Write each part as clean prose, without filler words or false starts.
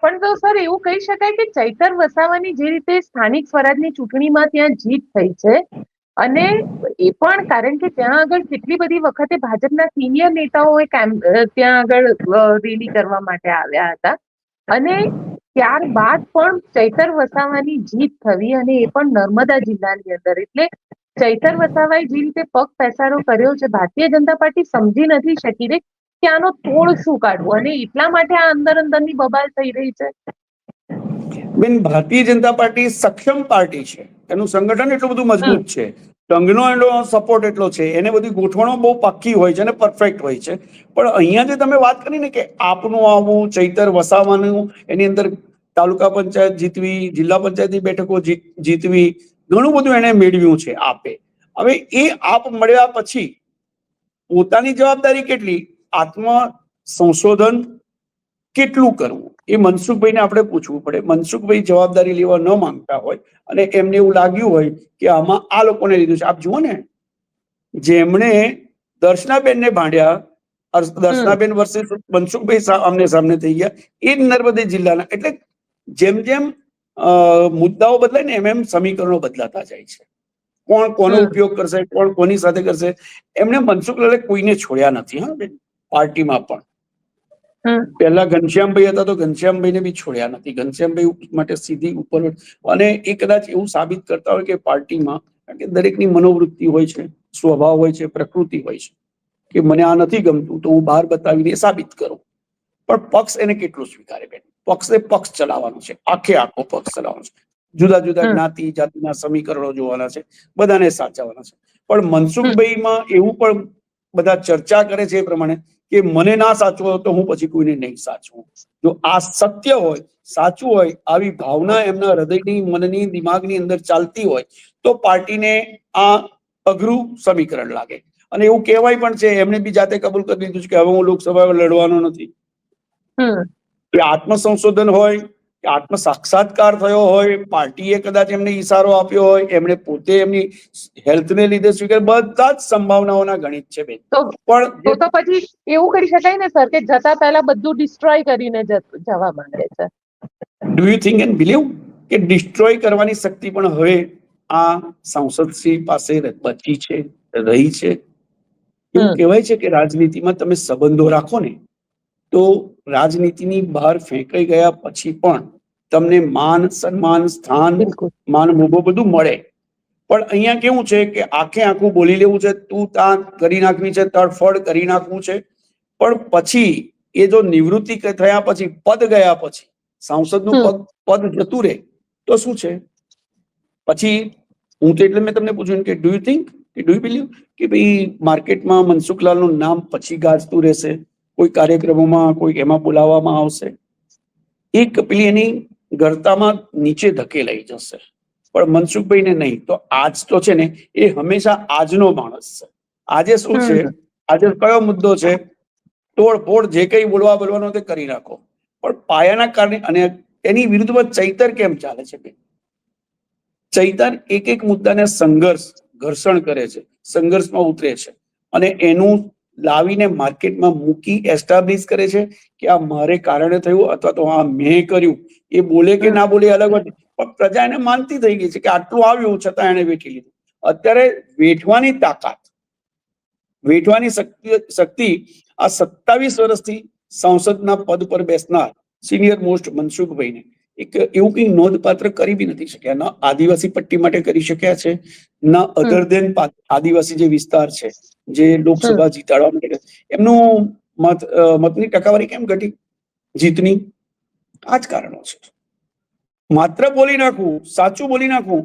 પણ તો સર એવું કહી શકાય કે ચૈતર વસાવાની જે રીતે સ્થાનિક સ્વરાજની ચૂંટણીમાં ત્યાં જીત થઈ છે, અને એ પણ કારણ કે ત્યાં આગળ કેટલી બધી વખતે ભાજપના સિનિયર નેતાઓએ ત્યાં આગળ રેલી કરવા માટે આવ્યા હતા, અને ત્યારબાદ પણ ચૈતર વસાવાની જીત થવી, અને એ પણ નર્મદા જિલ્લાની અંદર. એટલે ચૈતર વસાવાએ જે રીતે પગ પેસારો કર્યો છે, ભારતીય જનતા પાર્ટી સમજી નથી શકી રે કે આનો તોડ શું કાઢવું, અને એટલા માટે આ અંદર અંદરની બબાલ થઈ રહી છે. બેન, ભારતીય જનતા પાર્ટી સક્ષમ પાર્ટી છે, એનું સંગઠન એટલું બધું મજબૂત છે, સંઘનો એનો સપોર્ટ એટલો છે, એને બધી ગોઠવણો બહુ પાક્કી હોય છે અને પરફેક્ટ હોય છે. પણ અહીંયા જે તમે વાત કરી ને કે આપનું આવું, ચૈતર વસાવાનું, એની અંદર તાલુકા પંચાયત જીતવી, જિલ્લા પંચાયતની બેઠકો જીતવી, ઘણું બધું એને મેળવ્યું છે આપે. હવે એ આપ મળ્યા પછી પોતાની જવાબદારી કેટલી, આત્મ સંશોધન કેટલું કરવું, એ મનસુખભાઈને આપણે પૂછવું પડે. મનસુખભાઈ જવાબદારી લેવા ન માંગતા હોય અને એમને એવું લાગ્યું હોય કે આમાં આ લોકોને લીધું છે. આપ જુઓ ને, જેમણે દર્શનાબેનને ભાંડ્યા, દર્શનાબેન વર્ષે મનસુખભાઈ આમને સામને થઈ ગયા, એ જ નર્મદા જિલ્લાના. એટલે જેમ જેમ મુદ્દાઓ બદલાય ને, એમ સમીકરણો બદલાતા જાય છે. કોણ કોનો ઉપયોગ કરશે, કોણ કોની સાથે કરશે. એમને મનસુખલાલે કોઈને છોડ્યા નથી. હા બેન, પાર્ટીમાં પણ પહેલા ઘનશ્યામભાઈ હતા તો ઘનશ્યામભાઈને બી છોડ્યા નથી. ઘનશ્યામભાઈ માટે સીધી ઉપર, અને એ કદાચ એવું સાબિત કરતા હોય કે પાર્ટીમાં, કારણ કે દરેકની મનોવૃત્તિ હોય છે, સ્વભાવ હોય છે, પ્રકૃતિ હોય છે, કે મને આ નથી ગમતું તો હું બહાર બતાવીને સાબિત કરું. પણ પક્ષ એને કેટલું સ્વીકારે બેન? પક્ષે પક્ષ ચલાવવાનો છે, આખે આખો પક્ષ ચલાવવાનો છે. જુદા જુદા જ્ઞાતિ જાતિના સમીકરણો જોવાના છે, બધાને સાચવવાના છે. પણ મનસુખભાઈમાં એવું પણ બધા ચર્ચા કરે છે એ પ્રમાણે કે મને ના સાચવો તો હું પછી કોઈને નહીં સાચવું. જો આ સત્ય હોય, સાચું હોય, આવી ભાવના એમના હૃદયની, મનની, દિમાગની અંદર ચાલતી હોય તો પાર્ટીને આ અઘરું સમીકરણ લાગે. અને એવું કહેવાય પણ છે, એમને બી જાતે કબૂલ કરી દીધું છે કે હવે હું લોકસભામાં લડવાનો નથી. એ આત્મસંશોધન હોય કે આત્મ સાક્ષાત્કાર થયો હોય, પાર્ટીએ કદાચ એમને ઈશારો આપ્યો હોય, એમણે પોતે એમની હેલ્થને લીધે સ્વીકાર, બધા જ સંભાવનાઓના ગણિત છે બેન. તો પછી એવું કરી શકાય ને સર કે જતા પહેલા બધું ડિસ્ટ્રોય કરીને જવા માંગે છે. Do you think and believe કે ડિસ્ટ્રોય કરવાની શક્તિ પણ હવે આ સાંસદશ્રી પાસે બચી છે, રહી છે? એવું કહેવાય છે કે રાજનીતિમાં તમે સંબંધો રાખો ને તો રાજનીતિની બહાર ફેંકાઈ ગયા પછી પણ તમને માન, સન્માન, સ્થાન, માન મોભો બધું મળે. પણ અહીંયા કેવું છે કે આખે આખું બોલી લેવું છે, તું તાન કરી નાખવી છે, તડફડ કરી નાખવું છે. પણ પછી એ જો નિવૃત્તિ થયા પછી, પદ ગયા પછી, સાંસદનું પદ જતું રહે તો શું છે પછી? હું તો એટલે મેં તમને પૂછ્યું કે ડુ યુ થિંક કે ડુ યુ બિલીવ કે ભાઈ માર્કેટમાં મનસુખલાલનું નામ પછી ગાજતું રહેશે, કોઈ કાર્યક્રમોમાં કોઈ એમાં બોલાવવામાં આવશે, એ પેલી એની ગરતામાં નીચે ધકેલાઈ જશે. પણ મનસુખભાઈને નહીં. તો આજ તો છે ને, એ હંમેશા આજનો માણસ છે. આજે શું છે, આજે કયો મુદ્દો છે, તોડફોડ જે કઈ બોલવાનો તે કરી નાખો. પણ પાયાના કારણે, અને એની વિરુદ્ધમાં ચૈતર કેમ ચાલે છે? ચૈતર એક એક મુદ્દાને ઘર્ષણ કરે છે, સંઘર્ષમાં ઉતરે છે, અને એનું લાવીને માર્કેટમાં મૂકી એસ્ટાબ્લિશ કરે છે કે આ મારે કારણે થયું અથવા તો આ મેં કર્યું. એ બોલે કે ના બોલે અલગ વાત, પણ પ્રજા એને માનતી થઈ ગઈ છે કે આટલું આવ્યું છતાં એને વેઠી લીધું. અત્યારે વેઠવાની તાકાત, વેઠવાની શક્તિ આ 27 વર્ષથી સંસદના પદ પર બેસનાર સિનિયર મોસ્ટ મનસુખભાઈને એક એવું કઈ નોંધપાત્ર કરી બી નથી શક્યા. ન આદિવાસી પટ્ટી માટે કરી શક્યા છે, ન અધર દેન આદિવાસી જે વિસ્તાર છે જે લોકસભા જીતાડવા માટે, એમનું મતની ટકાવારી કેમ ઘટી જીતની? આ જ કારણો છે. માત્ર બોલી નાખવું, સાચું બોલી નાખવું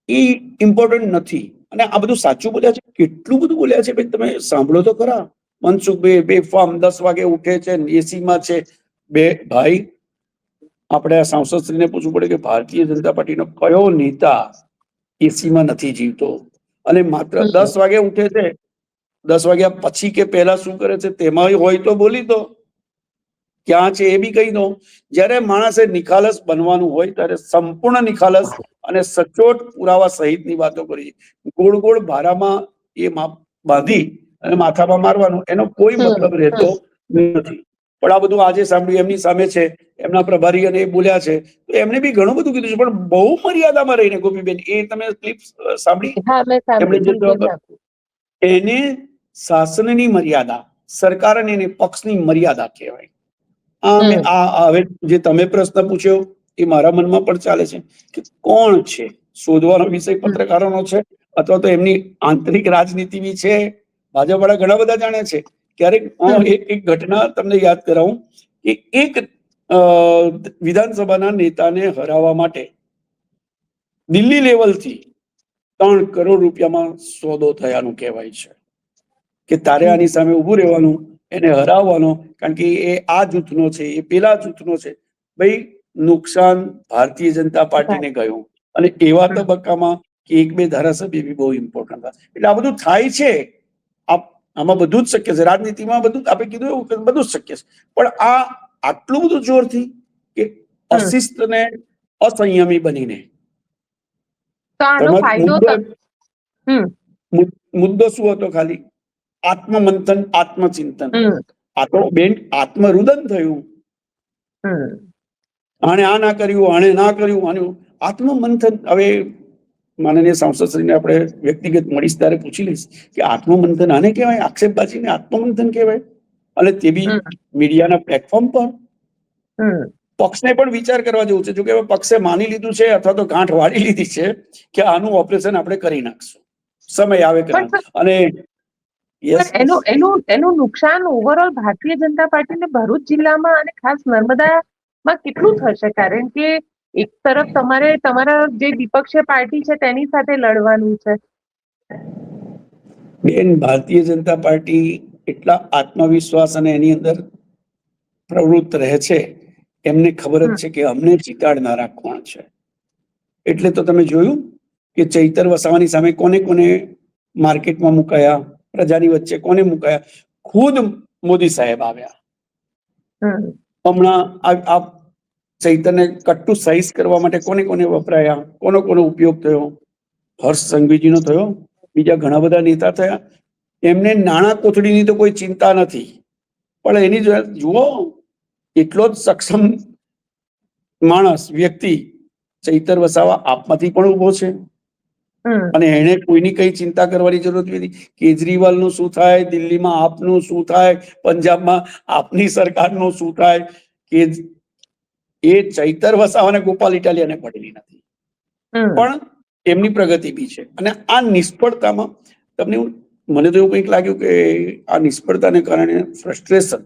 એ ઇમ્પોર્ટન્ટ નથી. અને આ બધું સાચું બોલ્યા છે, કેટલું બધું બોલ્યા છે ભાઈ, તમે સાંભળો તો ખરા. મનસુખભાઈ બેફામ 10 વાગે ઉઠે છે, એસીમાં છે. ભાઈ, આપણે સાંસદશ્રીને પૂછવું પડે કે ભારતીય જનતા પાર્ટીનો કયો નેતા એસીમાં નથી જીવતો? અને માત્ર 10 વાગે ઉઠે છે, 10 વાગ્યા પછી કે પહેલા શું કરે છે તેમાં હોય તો બોલી દો, ક્યાં છે એ બી કહી દો. જ્યારે માણસે નિખાલસ બનવાનું હોય ત્યારે સંપૂર્ણ નિખાલસ અને સચોટ પુરાવા સહિતની વાતો કરી. ગોળ ગોળ ભારામાં એ બાંધી અને માથામાં મારવાનું એનો કોઈ મતલબ રહેતો નથી. પણ આ બધું આજે સાંભળ્યું, એમની સામે છે, એમના પ્રભારી અને એ બોલ્યા છે, તો એમણે બી ઘણું બધું કીધું છે, પણ બહુ મર્યાદામાં રહીને. ગોપીબેન, એ તમે ક્લિપ સાંભળી? હા, મેં એમણે સાંભળ્યું, જે બિલકુલ જવાબ, સાંભળ્યું. એને શાસનની મર્યાદા, સરકાર અને એને પક્ષની મર્યાદા કહેવાય. હવે જે તમે પ્રશ્ન પૂછ્યો એ મારા મનમાં પણ ચાલે છે કે કોણ છે, શોધવાનો વિષય પત્રકારોનો છે, અથવા તો એમની આંતરિક રાજનીતિ બી છે. ભાજપ વાળા ઘણા બધા જાણે છે. ક્યારેક એક ઘટના તમને યાદ કરાવું કે એક વિધાનસભાના નેતાને હરાવવા માટે દિલ્હી લેવલથી 3 કરોડ રૂપિયામાં સોદો થયાનું કહેવાય છે કે તારે આની સામે ઉભું રહેવાનું, એને હરાવવાનો, કારણ કે એ આ જૂથનો છે, એ પેલા જૂથનો છે. ભાઈ, નુકસાન ભારતીય જનતા પાર્ટીને ગયું. અને એવા તબક્કામાં કે 1-2 ધારાસભ્ય બી બહુ ઇમ્પોર્ટન્ટ હતા. એટલે આ બધું થાય છે. આમાં બધું જ શક્ય છે. રાજનીતિમાં બધું આપણે કીધું એવું કે બધું જ શક્ય છે. પણ આ આટલું બધું જોરથી કે અશિસ્ત ને અસંયમી બનીને તો આનો ફાયદો મુદ્દો શું હતો? ખાલી આત્મમંથન, આત્મચિંતન. આ તો બેન આત્મરુદન થયું. આણે આ ના કર્યું, આણે ના કર્યું, આનું આત્મમંથન. હવે માનનીય સાંસદશ્રીને આપણે વ્યક્તિગત મળીશ ત્યારે પૂછી લઈશ કે આત્મમંથન આને કહેવાય? આક્ષેપબાજીને આત્મમંથન કહેવાય? અને તે બી મીડિયાના પ્લેટફોર્મ પર. પક્ષને પણ વિચાર કરવા જેવું છે. જો કે પક્ષે માની લીધું છે અથવા તો ગાંઠ વાળી લીધી છે કે આનું ઓપરેશન આપણે કરી નાખશું સમય આવે કે ના. અને એનું નુકસાન ઓવરઓલ ભારતીય જનતા પાર્ટીને ભરૂચ જિલ્લામાં અને ખાસ નર્મદામાં કેટલું થશે? કારણ કે એક તરફ તમારે તમારા જે વિપક્ષીય પાર્ટી છે તેની સાથે લડવાનું છે. બેન, ભારતીય જનતા પાર્ટી એટલા આત્મવિશ્વાસ અને એની અંદર પ્રવૃત્ત રહે છે, એમને ખબર જ છે કે અમને જીતાડનારા કોણ છે. એટલે તો તમે જોયું કે ચૈતર વસાવાની સામે કોને કોને માર્કેટમાં મુકાયા, પ્રજાની વચ્ચે કોને મુકાયા? ખુદ મોદી સાહેબ આવ્યા. હમણાં આ ચૈતરને કટ્ટુ સાઇઝ કરવા માટે કોને કોને વપરાયા, કોનો કોનો ઉપયોગ થયો? હર્ષ સંઘવીજીનો થયો, બીજા ઘણા બધા નેતા થયા. એમને નાણાં કોથળીની તો કોઈ ચિંતા નથી, પણ એની જુઓ એટલો જ સક્ષમ માણસ, વ્યક્તિ ચૈતર વસાવા આપમાંથી પણ ઉભો છે. અને એને કોઈની કઈ ચિંતા કરવાની જરૂર નથી. કેજરીવાલનું શું થાય, દિલ્હીમાં આપનું શું થાય, પંજાબમાં આપની સરકારનું શું થાય, કે એ ચૈતર વસાવાને ગોપાલ ઇટાલિયાને પડેલી નથી. પણ એમની પ્રગતિ બી છે. અને આ નિષ્ફળતામાં મને તો એવું કંઈક લાગ્યું કે આ નિષ્ફળતાને કારણે ફ્રસ્ટ્રેશન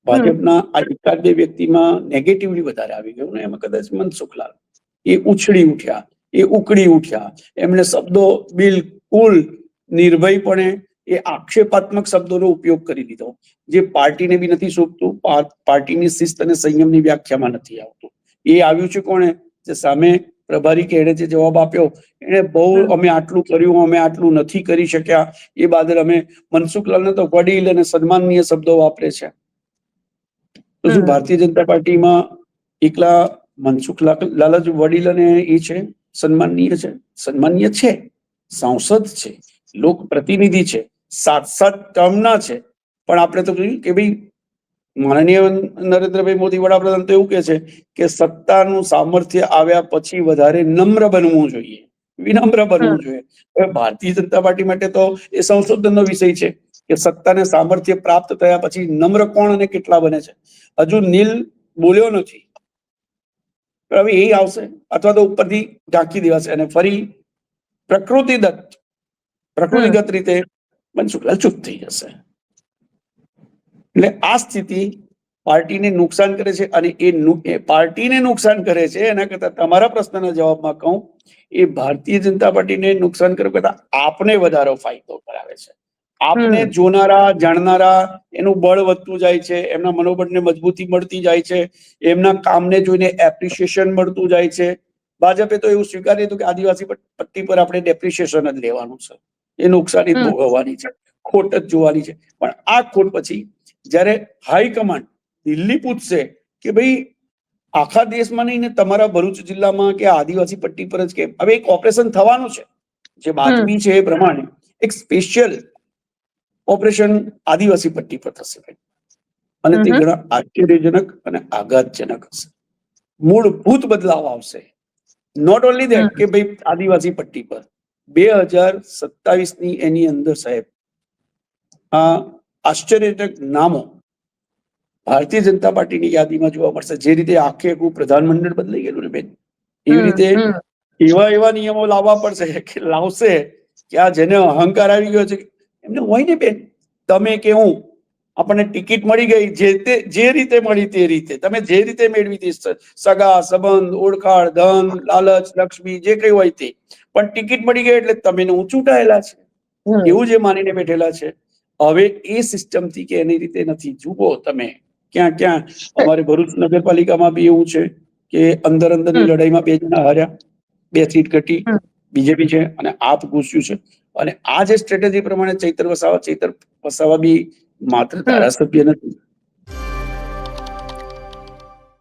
ભાજપના આ એકાદ બે વ્યક્તિમાં નેગેટિવલી વધારે આવી ગયું ને. એમાં કદાચ મનસુખલાલ એ ઉછળી ઉઠ્યા, એ ઉકળી ઉઠ્યા. એમણે શબ્દો બિલકુલ નિર્ભયપણે એ આક્ષેપાત્મક શબ્દોનો ઉપયોગ કરી દીધો, જે પાર્ટીને બી નથી શોભતું, પાર્ટીની શિસ્ત અને સંયમની વ્યાખ્યામાં નથી આવતું. એ આવ્યું છે કોણે? જે સામે પ્રભારી કે એને જે જવાબ આપ્યો, એને બહુ અમે આટલું કર્યું, અમે આટલું નથી કરી શક્યા, એ બાદલ અમે મનસુખલાલને તો વડીલ અને સન્માનનીય શબ્દો વાપરે છે. તો શું ભારતીય જનતા પાર્ટીમાં એકલા મનસુખલાલ જ વડીલ અને એ છે, સન્માનનીય છે? સન્માનનીય છે, સાંસદ છે, લોક પ્રતિનિધિ છે, 7 ટર્મના છે. પણ આપણે તો કહ્યું કે ભાઈ માનનીય નરેન્દ્રભાઈ મોદી વડાપ્રધાન તો એવું કે છે કે સત્તાનું સામર્થ્ય આવ્યા પછી વધારે નમ્ર બનવું જોઈએ, વિનમ્ર બનવું જોઈએ. હવે ભારતીય જનતા પાર્ટી માટે તો એ સંશોધનનો વિષય છે કે સત્તાને સામર્થ્ય પ્રાપ્ત થયા પછી નમ્ર કોણ અને કેટલા બને છે. હજુ નીલ બોલ્યો નથી, હવે એ આવશે અથવા તો ઉપરથી ઢાંકી દેવાશે અને ફરી પ્રકૃતિગત રીતે મનસુખલાલ ચૂપ થઈ જશે. એટલે આ સ્થિતિ પાર્ટીને નુકસાન કરે છે. અને એ પાર્ટીને નુકસાન કરે છે એના કરતા તમારા પ્રશ્નના જવાબમાં કહું, એ ભારતીય જનતા પાર્ટીને નુકસાન કરવા કરતા આપને વધારે ફાયદો કરાવે છે. આપને જોનારા, જાણનારા, એનું બળ વધતું જાય છે, એમના મનોબળને મજબૂતી મળતી જાય છે, એમના કામને જોઈને એપ્રિસિએશન મળતું જાય છે. ભાજપે તો એવું સ્વીકાર્યું હતું કે આદિવાસી પટ્ટી પર આપણે ડેપ્રિસિએશન જ લેવાનું છે, એ નુકસાની જ ભોગવવાની છે, ખોટ જ જોવાની છે. પણ આ ખોટ પછી જ્યારે હાઈકમાન્ડ દિલ્હી પૂછશે કે ભાઈ આખા દેશમાં નહીં ને તમારા ભરૂચ જિલ્લામાં કે આદિવાસી પટ્ટી પર જ કેમ, હવે એક ઓપરેશન થવાનું છે, જે બાતમી છે એ પ્રમાણે એક સ્પેશિયલ ઓપરેશન આદિવાસી પટ્ટી પર થશે. અને તે ઘણા આશ્ચર્યજનક અને આઘાતજનક હશે. મૂળભૂત બદલાવ આવશે. નોટ ઓનલી ધેટ કે ભાઈ આદિવાસી પટ્ટી પર 2027ની એની અંદર સાહેબ આ આશ્ચર્યજનક નામો ભારતીય જનતા પાર્ટીની યાદીમાં જોવા મળશે. જે રીતે આખે આખું પ્રધાનમંડળ બદલાઈ ગયેલું ને બેન, એવી રીતે એવા નિયમો લાવવા પડશે કે લાવશે કે આ જેને અહંકાર આવી ગયો છે એમને હોય ને બેન, તમે કે હું આપણને ટિકિટ મળી ગઈ, જે રીતે મળી તે રીતે તમે જે રીતે મેળવી તે સગા સંબંધ ઓળખાણ ધન લાલચ લક્ષ્મી જે કઈ હોય તે, પણ ટિકિટ મળી ગઈ એટલે તમે હું ચૂંટાયેલા છે એવું જે માનીને બેઠેલા છે. હવે એ સિસ્ટમ થી કે એની રીતે નથી. જુઓ તમે ક્યાં ક્યાં અમારે ભરૂચ નગરપાલિકામાં બી એવું છે કે અંદરની લડાઈમાં 2 જણા હાર્યા, 2 સીટ ઘટી, બીજેપી છે અને આપ ઘૂસ્યું છે. અને આ જે સ્ટ્રેટેજી પ્રમાણે ચૈતર વસાવા બી માત્ર ધારાસભ્ય નથી,